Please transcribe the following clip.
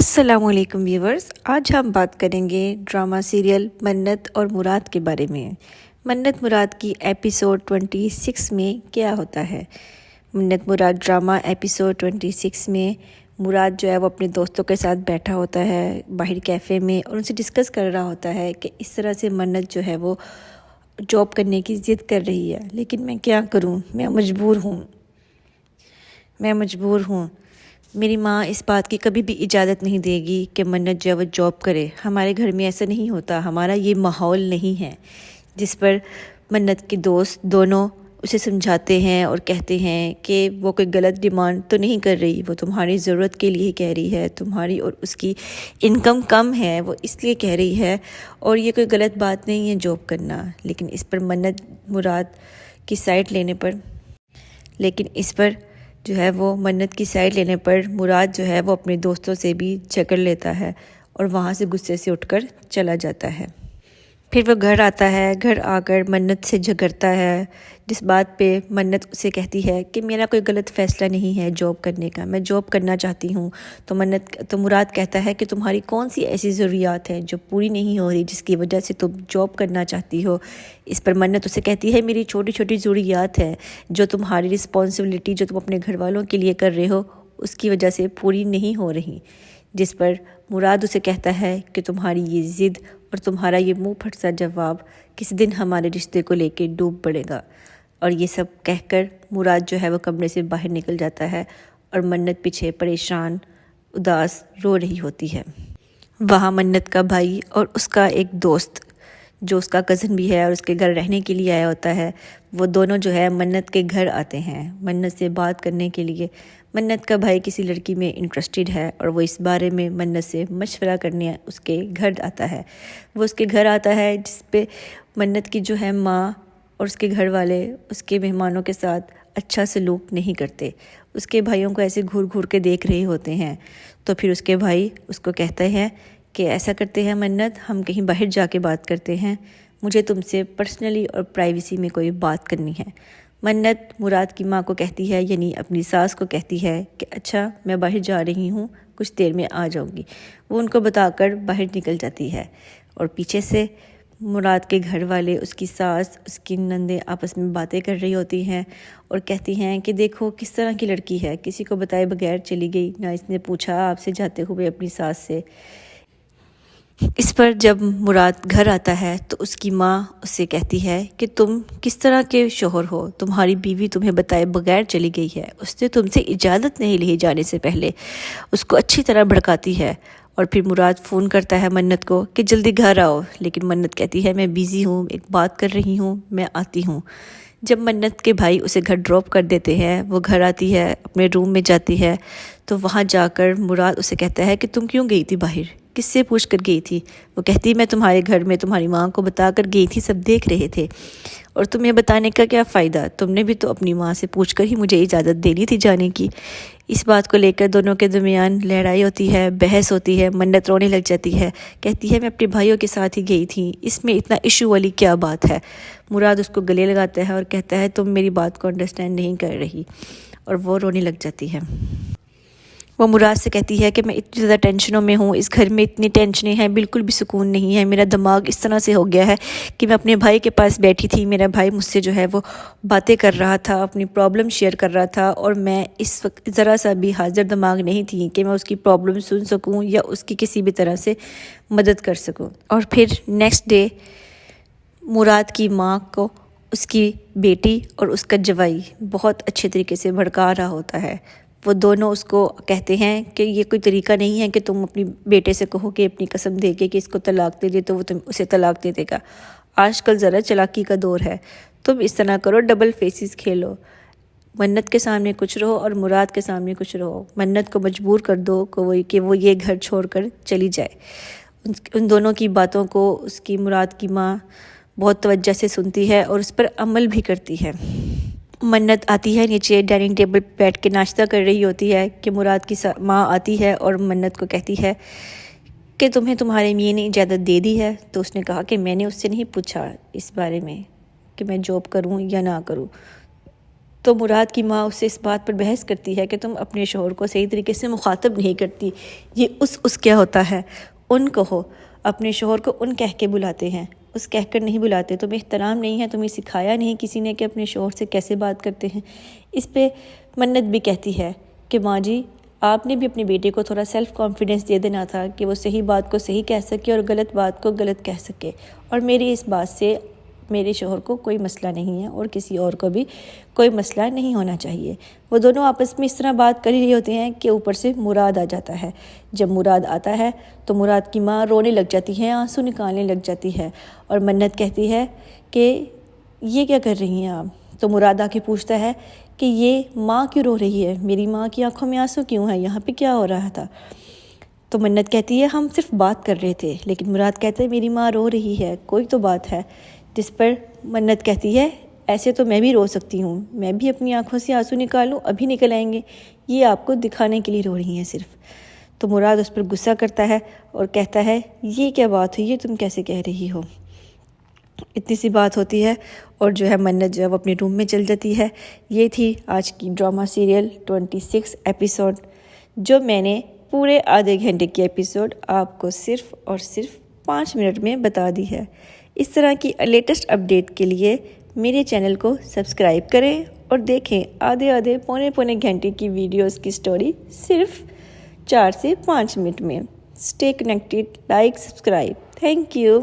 السلام علیکم ویورز، آج ہم بات کریں گے ڈرامہ سیریل منت اور مراد کے بارے میں۔ منت مراد کی ایپیسوڈ 26 میں کیا ہوتا ہے؟ منت مراد ڈرامہ ایپیسوڈ 26 میں مراد جو ہے وہ اپنے دوستوں کے ساتھ بیٹھا ہوتا ہے باہر کیفے میں، اور ان سے ڈسکس کر رہا ہوتا ہے کہ اس طرح سے منت جو ہے وہ جاب کرنے کی ضد کر رہی ہے، لیکن میں کیا کروں، میں مجبور ہوں۔ میری ماں اس بات کی کبھی بھی اجازت نہیں دے گی کہ منت جو ہے وہ جاب کرے۔ ہمارے گھر میں ایسا نہیں ہوتا، ہمارا یہ ماحول نہیں ہے۔ جس پر منت کے دوست دونوں اسے سمجھاتے ہیں اور کہتے ہیں کہ وہ کوئی غلط ڈیمانڈ تو نہیں کر رہی، وہ تمہاری ضرورت کے لیے کہہ رہی ہے، تمہاری اور اس کی انکم کم ہے، وہ اس لیے کہہ رہی ہے، اور یہ کوئی غلط بات نہیں ہے جاب کرنا۔ لیکن اس پر منت مراد کی سائڈ لینے پر مراد جو ہے وہ اپنے دوستوں سے بھی جھگڑ لیتا ہے اور وہاں سے غصے سے اٹھ کر چلا جاتا ہے۔ پھر وہ گھر آتا ہے، گھر آ کر منت سے جھگڑتا ہے، جس بات پہ منت اسے کہتی ہے کہ میرا کوئی غلط فیصلہ نہیں ہے جاب کرنے کا، میں جاب کرنا چاہتی ہوں۔ تو مراد کہتا ہے کہ تمہاری کون سی ایسی ضروریات ہیں جو پوری نہیں ہو رہی جس کی وجہ سے تم جاب کرنا چاہتی ہو؟ اس پر منت اسے کہتی ہے میری چھوٹی چھوٹی ضروریات ہیں جو تمہاری رسپانسبلٹی جو تم اپنے گھر والوں کے لیے کر رہے ہو اس کی وجہ سے پوری نہیں ہو رہی۔ جس پر مراد اسے کہتا ہے کہ تمہاری یہ ضد اور تمہارا یہ منہ پھٹ سا جواب کسی دن ہمارے رشتے کو لے کے ڈوب پڑے گا۔ اور یہ سب کہہ کر مراد جو ہے وہ کمرے سے باہر نکل جاتا ہے اور منت پیچھے پریشان اداس رو رہی ہوتی ہے۔ وہاں منت کا بھائی اور اس کا ایک دوست جو اس کا کزن بھی ہے اور اس کے گھر رہنے کے لیے آیا ہوتا ہے، وہ دونوں جو ہے منت کے گھر آتے ہیں منت سے بات کرنے کے لیے۔ منت کا بھائی کسی لڑکی میں انٹرسٹڈ ہے اور وہ اس بارے میں منت سے مشورہ کرنے اس کے گھر آتا ہے۔ وہ اس کے گھر آتا ہے جس پہ منت کی جو ہے ماں اور اس کے گھر والے اس کے مہمانوں کے ساتھ اچھا سلوک نہیں کرتے، اس کے بھائیوں کو ایسے گھور گھور کے دیکھ رہے ہوتے ہیں۔ تو پھر اس کے بھائی اس کو کہتے ہیں کہ ایسا کرتے ہیں منت، ہم کہیں باہر جا کے بات کرتے ہیں، مجھے تم سے پرسنلی اور پرائیویسی میں کوئی بات کرنی ہے۔ منت مراد کی ماں کو کہتی ہے، یعنی اپنی ساس کو کہتی ہے کہ اچھا میں باہر جا رہی ہوں، کچھ دیر میں آ جاؤں گی۔ وہ ان کو بتا کر باہر نکل جاتی ہے اور پیچھے سے مراد کے گھر والے، اس کی ساس، اس کی نندیں آپس میں باتیں کر رہی ہوتی ہیں اور کہتی ہیں کہ دیکھو کس طرح کی لڑکی ہے، کسی کو بتائے بغیر چلی گئی، نہ اس نے پوچھا آپ سے جاتے ہوئے اپنی ساس سے۔ اس پر جب مراد گھر آتا ہے تو اس کی ماں اس سے کہتی ہے کہ تم کس طرح کے شوہر ہو، تمہاری بیوی تمہیں بتائے بغیر چلی گئی ہے، اس نے تم سے اجازت نہیں لی جانے سے پہلے، اس کو اچھی طرح بھڑکاتی ہے۔ اور پھر مراد فون کرتا ہے منت کو کہ جلدی گھر آؤ، لیکن منت کہتی ہے میں بیزی ہوں، ایک بات کر رہی ہوں، میں آتی ہوں۔ جب منت کے بھائی اسے گھر ڈراپ کر دیتے ہیں، وہ گھر آتی ہے، اپنے روم میں جاتی ہے، تو وہاں جا کر مراد اسے کہتا ہے کہ تم کیوں گئی تھی باہر، کس سے پوچھ کر گئی تھی؟ وہ کہتی میں تمہارے گھر میں تمہاری ماں کو بتا کر گئی تھی، سب دیکھ رہے تھے، اور تمہیں بتانے کا کیا فائدہ، تم نے بھی تو اپنی ماں سے پوچھ کر ہی مجھے اجازت دینی تھی جانے کی۔ اس بات کو لے کر دونوں کے درمیان لڑائی ہوتی ہے، بحث ہوتی ہے، منت رونے لگ جاتی ہے، کہتی ہے میں اپنے بھائیوں کے ساتھ ہی گئی تھی، اس میں اتنا ایشو والی کیا بات ہے؟ مراد اس کو گلے لگاتا ہے اور کہتا ہے تم میری بات کو انڈرسٹینڈ نہیں کر رہی، اور وہ رونے لگ جاتی ہے۔ وہ مراد سے کہتی ہے کہ میں اتنی زیادہ ٹینشنوں میں ہوں، اس گھر میں اتنی ٹینشنیں ہیں، بالکل بھی سکون نہیں ہے، میرا دماغ اس طرح سے ہو گیا ہے کہ میں اپنے بھائی کے پاس بیٹھی تھی، میرا بھائی مجھ سے جو ہے وہ باتیں کر رہا تھا، اپنی پرابلم شیئر کر رہا تھا، اور میں اس وقت ذرا سا بھی حاضر دماغ نہیں تھی کہ میں اس کی پرابلم سن سکوں یا اس کی کسی بھی طرح سے مدد کر سکوں۔ اور پھر نیکسٹ ڈے مراد کی ماں کو اس کی بیٹی اور اس کا جوائی بہت اچھے طریقے سے بھڑکا رہا ہوتا ہے۔ وہ دونوں اس کو کہتے ہیں کہ یہ کوئی طریقہ نہیں ہے کہ تم اپنی بیٹے سے کہو کہ اپنی قسم دے کے کہ اس کو طلاق دے دے تو وہ اسے طلاق دے دے گا، آج کل ذرا چلاکی کا دور ہے، تم اس طرح کرو، ڈبل فیسز کھیلو، منت کے سامنے کچھ رہو اور مراد کے سامنے کچھ رہو، منت کو مجبور کر دو کہ وہ یہ گھر چھوڑ کر چلی جائے۔ ان دونوں کی باتوں کو اس کی مراد کی ماں بہت توجہ سے سنتی ہے اور اس پر عمل بھی کرتی ہے۔ منت آتی ہے نیچے، ڈائننگ ٹیبل پہ بیٹھ کے ناشتہ کر رہی ہوتی ہے کہ مراد کی ماں آتی ہے اور منت کو کہتی ہے کہ تمہیں تمہارے میاں نے اجازت دے دی ہے؟ تو اس نے کہا کہ میں نے اس سے نہیں پوچھا اس بارے میں کہ میں جاب کروں یا نہ کروں۔ تو مراد کی ماں اس سے اس بات پر بحث کرتی ہے کہ تم اپنے شوہر کو صحیح طریقے سے مخاطب نہیں کرتی، یہ اس کیا ہوتا ہے، ان کہو، اپنے شوہر کو ان کہہ کے بلاتے ہیں، اس کہہ کر نہیں بلاتے، تمہیں احترام نہیں ہے، تمہیں سکھایا نہیں کسی نے کہ اپنے شوہر سے کیسے بات کرتے ہیں۔ اس پہ منت بھی کہتی ہے کہ ماں جی آپ نے بھی اپنے بیٹے کو تھوڑا سیلف کانفیڈنس دے دینا تھا کہ وہ صحیح بات کو صحیح کہہ سکے اور غلط بات کو غلط کہہ سکے، اور میری اس بات سے میرے شوہر کو کوئی مسئلہ نہیں ہے اور کسی اور کو بھی کوئی مسئلہ نہیں ہونا چاہیے۔ وہ دونوں آپس میں اس طرح بات کر ہی رہے ہوتے ہیں کہ اوپر سے مراد آ جاتا ہے۔ جب مراد آتا ہے تو مراد کی ماں رونے لگ جاتی ہے، آنسو نکالنے لگ جاتی ہے، اور منت کہتی ہے کہ یہ کیا کر رہی ہیں آپ؟ تو مراد آ کے پوچھتا ہے کہ یہ ماں کیوں رو رہی ہے، میری ماں کی آنکھوں میں آنسو کیوں ہے، یہاں پہ کیا ہو رہا تھا؟ تو منت کہتی ہے ہم صرف بات کر رہے تھے، لیکن مراد کہتا ہے میری ماں رو رہی ہے، کوئی تو بات ہے۔ جس پر منت کہتی ہے ایسے تو میں بھی رو سکتی ہوں، میں بھی اپنی آنکھوں سے آنسو نکالوں، ابھی نکل آئیں گے، یہ آپ کو دکھانے کے لیے رو رہی ہیں صرف۔ تو مراد اس پر غصہ کرتا ہے اور کہتا ہے یہ کیا بات ہوئی، یہ تم کیسے کہہ رہی ہو؟ اتنی سی بات ہوتی ہے اور جو ہے منت جو ہے وہ اپنے روم میں چل جاتی ہے۔ یہ تھی آج کی ڈرامہ سیریل 26 ایپیسوڈ، جو میں نے پورے آدھے گھنٹے کی ایپیسوڈ آپ کو صرف اور صرف 5 منٹ میں بتا دی ہے۔ اس طرح کی لیٹسٹ اپڈیٹ کے لیے میرے چینل کو سبسکرائب کریں اور دیکھیں آدھے پونے گھنٹے کی ویڈیوز کی سٹوری صرف 4 سے 5 منٹ میں۔ Stay connected, like, subscribe, thank you.